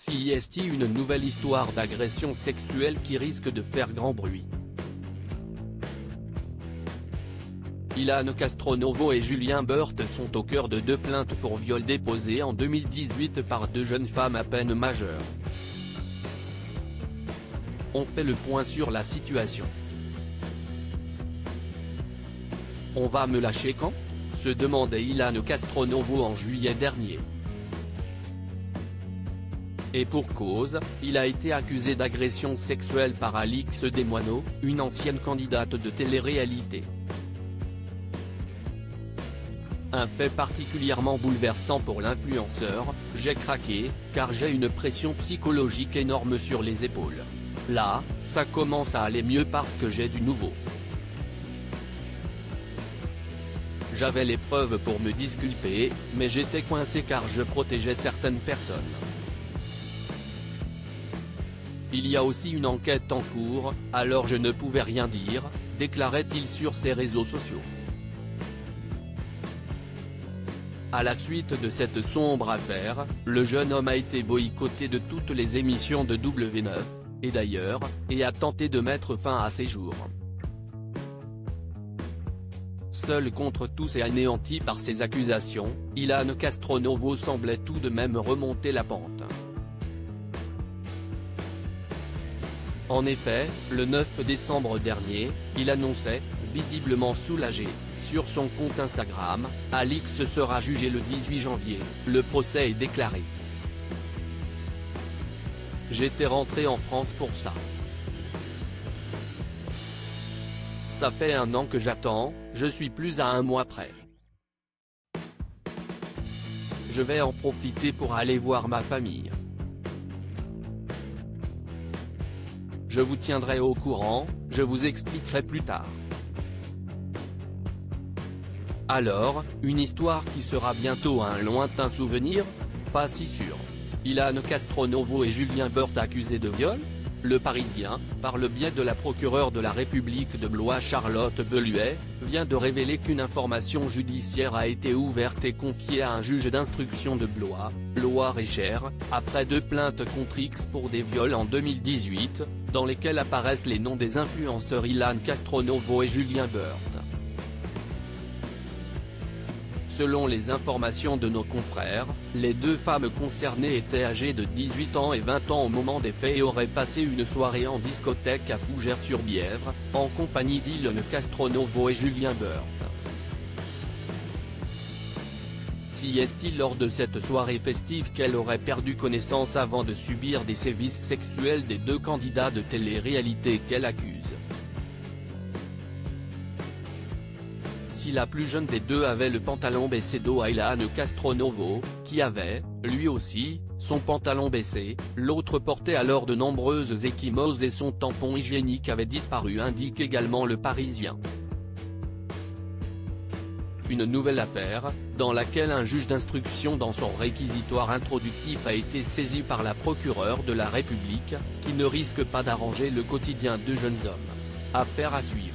CIST, une nouvelle histoire d'agression sexuelle qui risque de faire grand bruit. Ilan Castronovo et Julien Burt sont au cœur de deux plaintes pour viol déposées en 2018 par deux jeunes femmes à peine majeures. On fait le point sur la situation. On va me lâcher quand ? Se demandait Ilan Castronovo en juillet dernier. Et pour cause, il a été accusé d'agression sexuelle par Alix Desmoineaux, une ancienne candidate de télé-réalité. Un fait particulièrement bouleversant pour l'influenceur: « J'ai craqué, car j'ai une pression psychologique énorme sur les épaules. Là, ça commence à aller mieux parce que j'ai du nouveau. J'avais les preuves pour me disculper, mais j'étais coincé car je protégeais certaines personnes. Il y a aussi une enquête en cours, alors je ne pouvais rien dire », déclarait-il sur ses réseaux sociaux. À la suite de cette sombre affaire, le jeune homme a été boycotté de toutes les émissions de W9, et d'ailleurs, et a tenté de mettre fin à ses jours. Seul contre tous et anéanti par ces accusations, Ilan Castronovo semblait tout de même remonter la pente. En effet, le 9 décembre dernier, il annonçait, visiblement soulagé, sur son compte Instagram, « Alix sera jugée le 18 janvier, le procès est déclaré. J'étais rentré en France pour ça. Ça fait 1 an que j'attends, je suis plus à 1 mois près. Je vais en profiter pour aller voir ma famille. Je vous tiendrai au courant, je vous expliquerai plus tard. » Alors, une histoire qui sera bientôt un lointain souvenir ? Pas si sûr. Ilan Castronovo et Julien Burt accusés de viol ? Le Parisien, par le biais de la procureure de la République de Blois Charlotte Belluet, vient de révéler qu'une information judiciaire a été ouverte et confiée à un juge d'instruction de Blois, Loir-et-Cher, après 2 plaintes contre X pour des viols en 2018, dans lesquelles apparaissent les noms des influenceurs Ilan Castronovo et Julien Burt. Selon les informations de nos confrères, les 2 femmes concernées étaient âgées de 18 ans et 20 ans au moment des faits et auraient passé une soirée en discothèque à Fougères-sur-Bièvre, en compagnie d'Ilan Castronovo et Julien Burt. Siest-il lors de cette soirée festive qu'elle aurait perdu connaissance avant de subir des sévices sexuels des 2 candidats de télé-réalité qu'elle accuse. Si la plus jeune des 2 avait le pantalon baissé à Ilan Castronovo, qui avait, lui aussi, son pantalon baissé, l'autre portait alors de nombreuses ecchymoses et son tampon hygiénique avait disparu, indique également Le Parisien. Une nouvelle affaire, dans laquelle un juge d'instruction dans son réquisitoire introductif a été saisi par la procureure de la République, qui ne risque pas d'arranger le quotidien de jeunes hommes. Affaire à suivre.